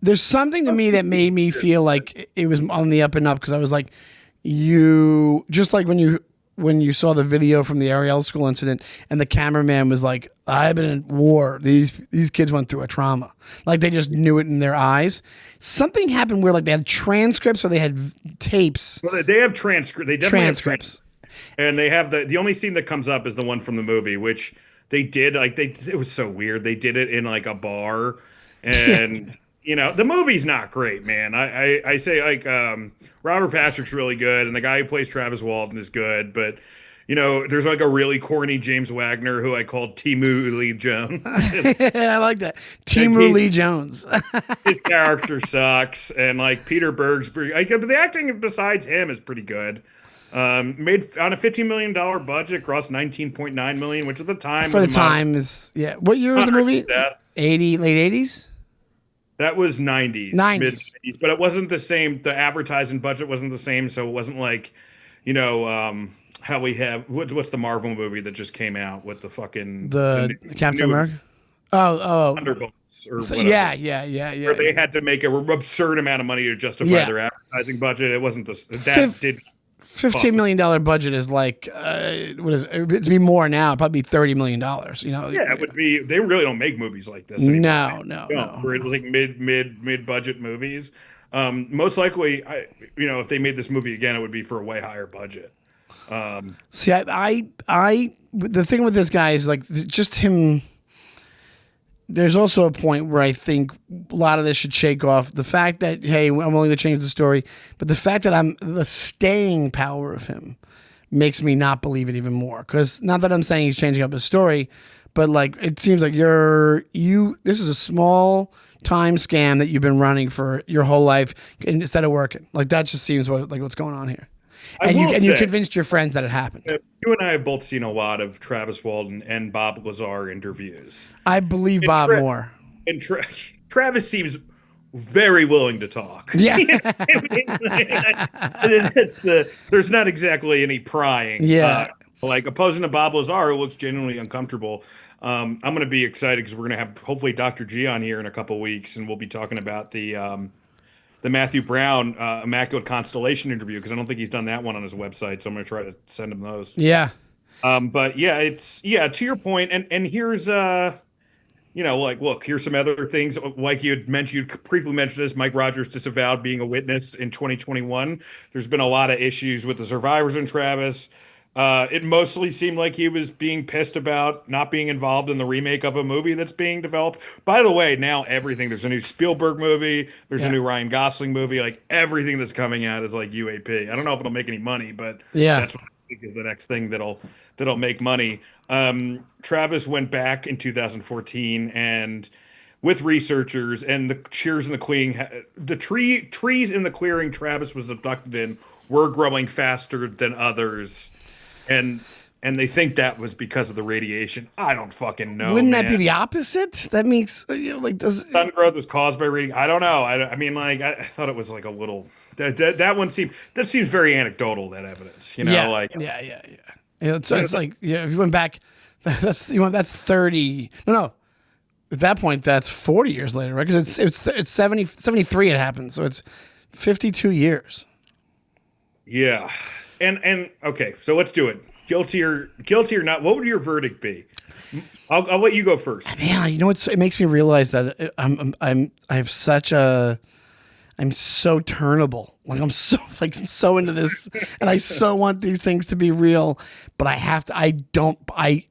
Speaker 2: there's something to me that made me feel like it was on the up and up, because I was like, just like when you saw the video from the Ariel school incident and the cameraman was like, I've been in war. These kids went through a trauma. Like, they just knew it in their eyes. Something happened where, like, they had transcripts or they had tapes.
Speaker 1: Well, they have transcripts. They definitely
Speaker 2: transcripts.
Speaker 1: And they have the only scene that comes up is the one from the movie, which they did, like, it was so weird. They did it in, like, a bar, and the movie's not great, man. I say, like, Robert Patrick's really good, and the guy who plays Travis Walton is good, but there's, like, a really corny James Wagner who I called Timu Lee Jones.
Speaker 2: I like that. Timu Lee Jones.
Speaker 1: His character sucks, and, like, Peter Berg's but the acting besides him is pretty good. Made on a $15 million budget, grossed $19.9 million, which at the time
Speaker 2: for the time is What year was the movie? 80, late 80s.
Speaker 1: That was 90s, mid 90s, but it wasn't the same. The advertising budget wasn't the same, so it wasn't like, how we have what's the Marvel movie that just came out with the fucking
Speaker 2: Captain America. Oh,
Speaker 1: Thunderbolts or whatever.
Speaker 2: Yeah.
Speaker 1: Where they had to make an absurd amount of money to justify their advertising budget. It wasn't did.
Speaker 2: $15 million budget is like what is it? It'd be more now. It'd probably be $30 million.
Speaker 1: It would be. They really don't make movies like this anymore.
Speaker 2: No.
Speaker 1: We're like mid budget movies. Most likely, if they made this movie again, it would be for a way higher budget.
Speaker 2: See, the thing with this guy is, like, just him. There's also a point where I think a lot of this should shake off the fact that, hey, I'm willing to change the story, but the fact that the staying power of him makes me not believe it even more. Because not that I'm saying he's changing up his story, but, like, it seems like this is a small time scam that you've been running for your whole life instead of working. Like, that just seems like what's going on here. And you convinced your friends that it happened.
Speaker 1: You and I have both seen a lot of Travis Walton and Bob Lazar interviews.
Speaker 2: I believe Bob more.
Speaker 1: And Travis seems very willing to talk.
Speaker 2: Yeah.
Speaker 1: There's not exactly any prying.
Speaker 2: Yeah.
Speaker 1: Like, opposing to Bob Lazar, who looks genuinely uncomfortable. I'm going to be excited because we're going to have hopefully Dr. G on here in a couple of weeks, and we'll be talking about the Matthew Brown Immaculate Constellation interview, because I don't think he's done that one on his website, so I'm going to try to send him those.
Speaker 2: Yeah.
Speaker 1: But yeah, to your point, and here's like, look, here's some other things. Like you briefly mentioned this, Mike Rogers disavowed being a witness in 2021. There's been a lot of issues with the survivors and Travis. It mostly seemed like he was being pissed about not being involved in the remake of a movie that's being developed. By the way, now there's a new Spielberg movie, there's a new Ryan Gosling movie, like everything that's coming out is like UAP. I don't know if it'll make any money, but that's what I think is the next thing that'll make money. Travis went back in 2014 and with researchers and the trees in the clearing Travis was abducted in were growing faster than others. And they think that was because of the radiation. I don't fucking know.
Speaker 2: Wouldn't that be the opposite? That means
Speaker 1: sun growth was caused by radiation. I don't know. I mean, like, I thought it was like a little that one seems very anecdotal. That evidence,
Speaker 2: yeah. It's like if you went back, that's 30. No. At that point, that's 40 years later, right? Because it's 73 it happened, so it's 52 years.
Speaker 1: Yeah. And okay, so let's do it. Guilty or not? What would your verdict be? I'll let you go first.
Speaker 2: Man, it makes me realize that I have such a I'm so turnable. Like I'm so into this, and I so want these things to be real. But I have to.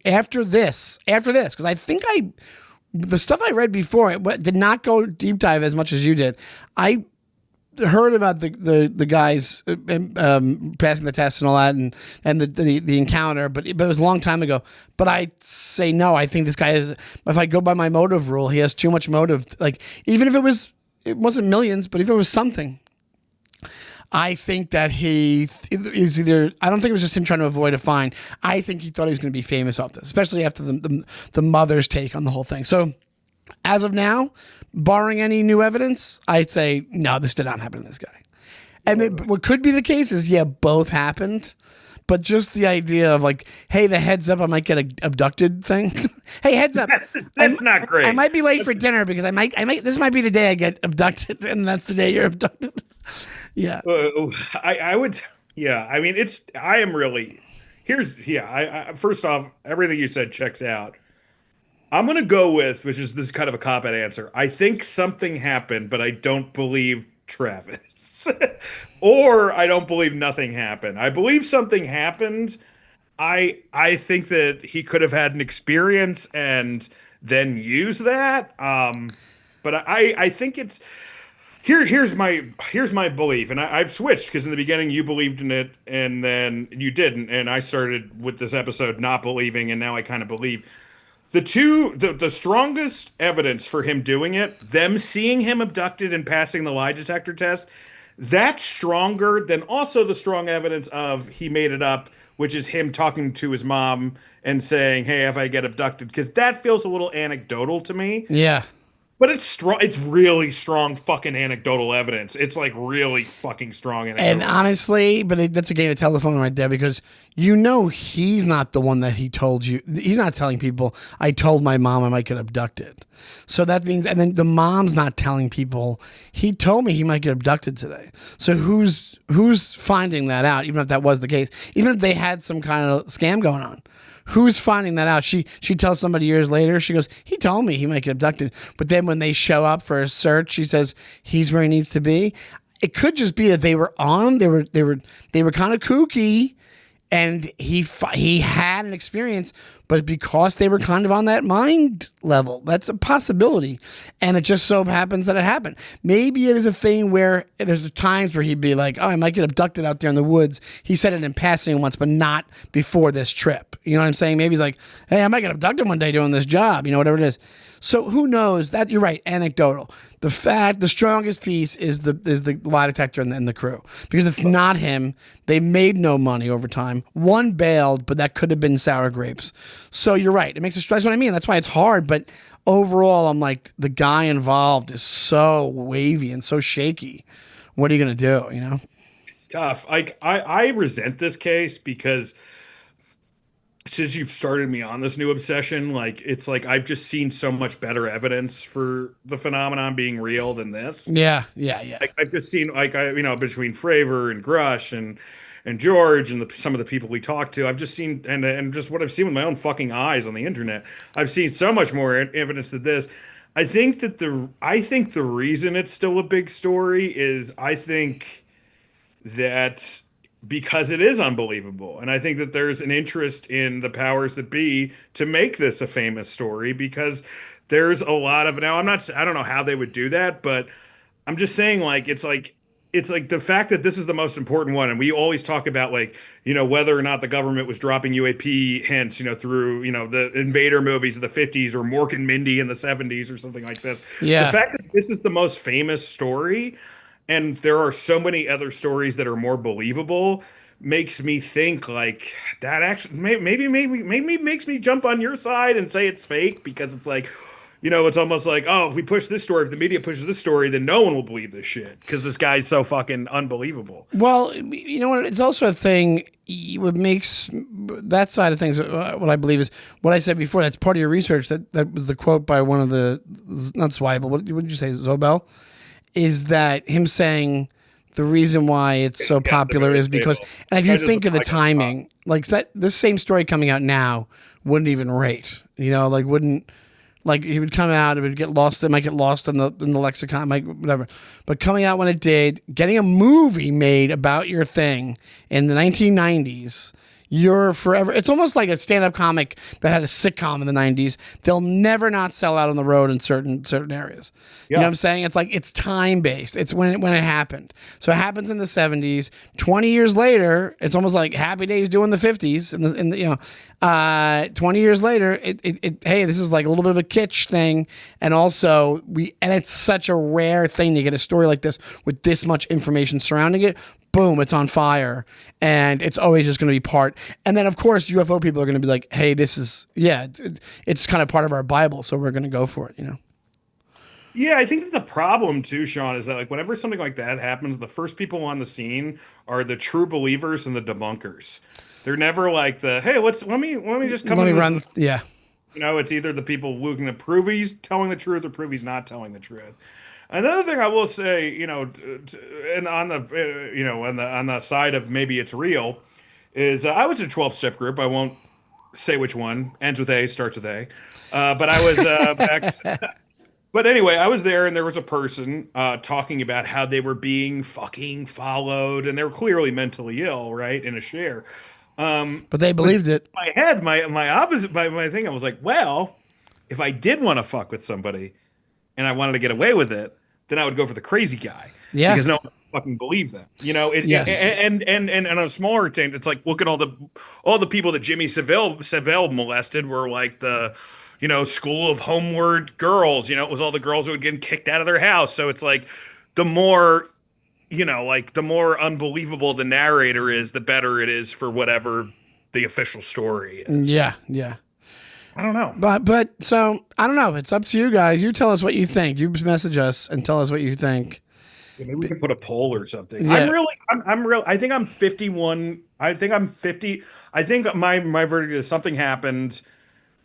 Speaker 2: After this, because I think the stuff I read before did not go deep dive as much as you did. I heard about the guys passing the test and all that, and the encounter, but it was a long time ago. But I say no. I think this guy is. If I go by my motive rule, he has too much motive. Like even if it wasn't millions, but if it was something, I think that he is either. I don't think it was just him trying to avoid a fine. I think he thought he was going to be famous off this, especially after the mother's take on the whole thing. So, as of now, barring any new evidence, I'd say no, this did not happen to this guy. And what could be the case is, both happened. But just the idea of like, hey, the heads up, I might get abducted thing. Hey, heads up.
Speaker 1: That's not great.
Speaker 2: I might be late for dinner because I might, this might be the day I get abducted, and that's the day you're abducted. Yeah.
Speaker 1: I would, I mean, I am really, first off, everything you said checks out. I'm going to go with, this is kind of a cop-out answer. I think something happened, but I don't believe Travis. Or I don't believe nothing happened. I believe something happened. I think that he could have had an experience and then use that. But I think it's here's my belief, and I've switched because in the beginning you believed in it and then you didn't, and I started with this episode not believing, and now I kind of believe. The strongest evidence for him doing it, them seeing him abducted and passing the lie detector test, that's stronger than also the strong evidence of he made it up, which is him talking to his mom and saying, hey, if I get abducted, because that feels a little anecdotal to me.
Speaker 2: Yeah.
Speaker 1: But it's strong. It's really strong fucking anecdotal evidence. It's like really fucking strong anecdotal.
Speaker 2: And honestly, that's a game of telephone right there because he's not the one that he told you. He's not telling people, I told my mom I might get abducted. So that means, and then the mom's not telling people, he told me he might get abducted today. So who's finding that out, even if that was the case? Even if they had some kind of scam going on. Who's finding that out? She tells somebody years later. She goes, he told me he might get abducted. But then when they show up for a search, she says he's where he needs to be. It could just be that they were kind of kooky, and he had an experience, but because they were kind of on that mind level, that's a possibility. And it just so happens that it happened. Maybe it is a thing where there's times where he'd be like, oh, I might get abducted out there in the woods. He said it in passing once, but not before this trip. You know what I'm saying? Maybe he's like, hey, I might get abducted one day doing this job, whatever it is. So who knows? That you're right, anecdotal. The strongest piece is the lie detector and the crew, because it's not him. They made no money over time. One bailed, but that could have been sour grapes. So you're right. It makes it. That's what I mean. That's why it's hard. But overall, I'm like, the guy involved is so wavy and so shaky. What are you gonna do?
Speaker 1: It's tough. Like I resent this case because since you've started me on this new obsession, like it's like I've just seen so much better evidence for the phenomenon being real than this.
Speaker 2: Yeah.
Speaker 1: Like, I've just seen between Fravor and Grush and George and some of the people we talked to, I've just seen and just what I've seen with my own fucking eyes on the internet. I've seen so much more evidence than this. I think the reason it's still a big story is I think that because it is unbelievable. And I think that there's an interest in the powers that be to make this a famous story because there's a lot of, now I don't know how they would do that, but I'm just saying it's like the fact that this is the most important one. And we always talk about whether or not the government was dropping UAP hints, through, the Invader movies of the 50s or Mork and Mindy in the 70s or something like this.
Speaker 2: Yeah.
Speaker 1: The fact that this is the most famous story, and there are so many other stories that are more believable, makes me think like that actually maybe makes me jump on your side and say it's fake, because it's like, it's almost like, oh, if we push this story, if the media pushes this story, then no one will believe this shit because this guy's so fucking unbelievable.
Speaker 2: Well, you know what? It's also a thing. What makes that side of things, what I believe is what I said before. That's part of your research. That was the quote by one of the, not Zweibel. What did you say, Zobel? Is that him saying the reason why it's so popular is because, and if you think of the timing, like this same story coming out now wouldn't even rate, wouldn't Like he would come out, it would get lost. It might get lost in the lexicon, whatever. But coming out when it did, getting a movie made about your thing in the 1990s. You're forever. It's almost like a stand-up comic that had a sitcom in the 90s. They'll never not sell out on the road in certain areas. You know what I'm saying? It's like it's time-based. It's when it happened. So it happens in the 70s. 20 years later, it's almost like Happy Days doing the 50s. 20 years later, hey, this is like a little bit of a kitsch thing, and also it's such a rare thing to get a story like this with this much information surrounding it. Boom, it's on fire, and it's always just going to be part. And then, of course, UFO people are going to be like, hey, this is, it's kind of part of our Bible, so we're going to go for it,
Speaker 1: Yeah, I think that the problem too, Sean, is that like whenever something like that happens, the first people on the scene are the true believers and the debunkers. They're never like hey, let me just come.
Speaker 2: Let me run. Yeah.
Speaker 1: It's either the people looking to prove he's telling the truth or prove he's not telling the truth. Another thing I will say, and on the side of maybe it's real, is I was in a 12-step group. I won't say which one. Ends with A, starts with A. But I was But anyway, I was there, and there was a person talking about how they were being fucking followed, and they were clearly mentally ill, right, in a share.
Speaker 2: But they believed it.
Speaker 1: In my head, my opposite, my thing, I was like, well, if I did want to fuck with somebody, and I wanted to get away with it, then I would go for the crazy guy.
Speaker 2: Yeah.
Speaker 1: Because no one fucking believe them.
Speaker 2: Yes.
Speaker 1: And on a smaller thing, it's like, look at all the people that Jimmy Savile molested were like the, school of homeward girls. It was all the girls who would get kicked out of their house. So it's like the more, the more unbelievable the narrator is, the better it is for whatever the official story is.
Speaker 2: Yeah, yeah.
Speaker 1: I don't know.
Speaker 2: But so I don't know. It's up to you guys. You tell us what you think. You message us and tell us what you think.
Speaker 1: Yeah, maybe we can put a poll or something.
Speaker 2: Yeah.
Speaker 1: I'm real. I think I'm 51. I think I'm 50. I think my verdict is something happened.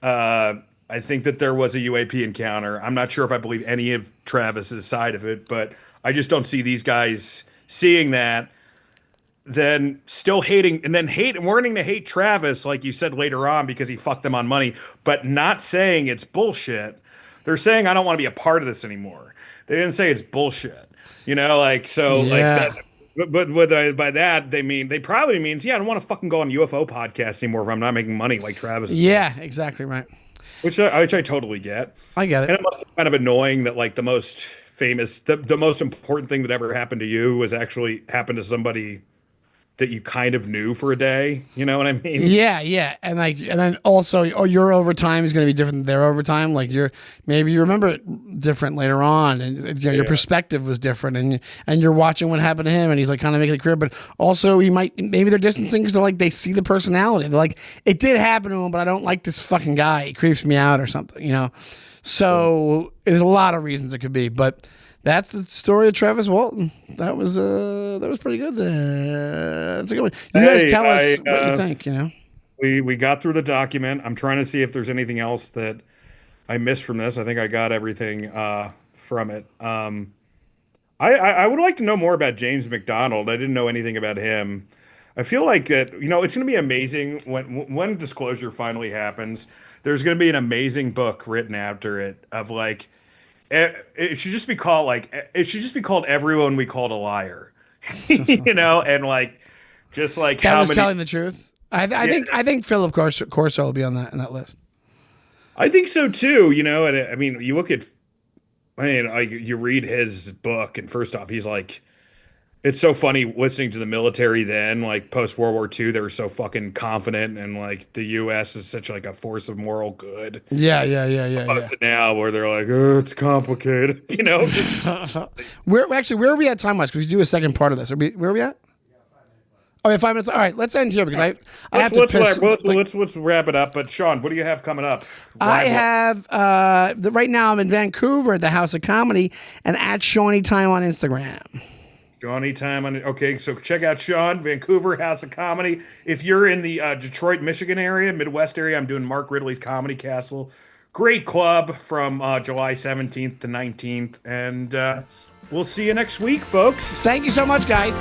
Speaker 1: I think that there was a UAP encounter. I'm not sure if I believe any of Travis's side of it, but I just don't see these guys seeing that. Then still hating and wanting to hate Travis, like you said later on, because he fucked them on money, but not saying it's bullshit. They're saying, I don't want to be a part of this anymore. They didn't say it's bullshit, like that. But by that they probably means, I don't want to fucking go on UFO podcast anymore if I'm not making money like Travis.
Speaker 2: Yeah, exactly right.
Speaker 1: Which I totally get.
Speaker 2: I get it.
Speaker 1: And it must be kind of annoying that like the most famous, the most important thing that ever happened to you was actually happened to somebody that you kind of knew for a day. You know what I mean?
Speaker 2: Yeah. And then also, your overtime is going to be different than their overtime. Like maybe you remember it different later on, and your perspective was different, and you're watching what happened to him, and he's like kind of making a career, but also maybe they're distancing because they're like, they see the personality. They're like, it did happen to him, but I don't like this fucking guy. He creeps me out or something, So there's a lot of reasons it could be, but that's the story of Travis Walton. That was pretty good. That's a good one. You guys tell us what you think.
Speaker 1: We got through the document. I'm trying to see if there's anything else that I missed from this. I think I got everything from it. I would like to know more about James McDonald. I didn't know anything about him. I feel like that it's going to be amazing when disclosure finally happens. There's going to be an amazing book written after it of like. It should just be called Everyone We Called a Liar, and like, just like
Speaker 2: that was telling the truth. I think Philip Corso will be on that list.
Speaker 1: I think so too. And I mean, you look at, you read his book, and first off, he's like, it's so funny listening to the military then, like post World War II, they were so fucking confident, and like the U.S. is such like a force of moral good.
Speaker 2: Yeah.
Speaker 1: Now where they're like, oh, it's complicated,
Speaker 2: Where are we at time-wise? Because we do a second part of this. Where are we at? Oh, yeah, 5 minutes. All right, let's end here because I have to piss.
Speaker 1: Let's wrap it up. But Sean, what do you have coming up?
Speaker 2: I have right now I'm in Vancouver at the House of Comedy and at Shawnee Time on Instagram.
Speaker 1: Johnny Time on okay, so check out Sean, Vancouver, House of Comedy. If you're in the Detroit, Michigan area, Midwest area, I'm doing Mark Ridley's Comedy Castle. Great club from July 17th to 19th. And we'll see you next week, folks.
Speaker 2: Thank you so much, guys.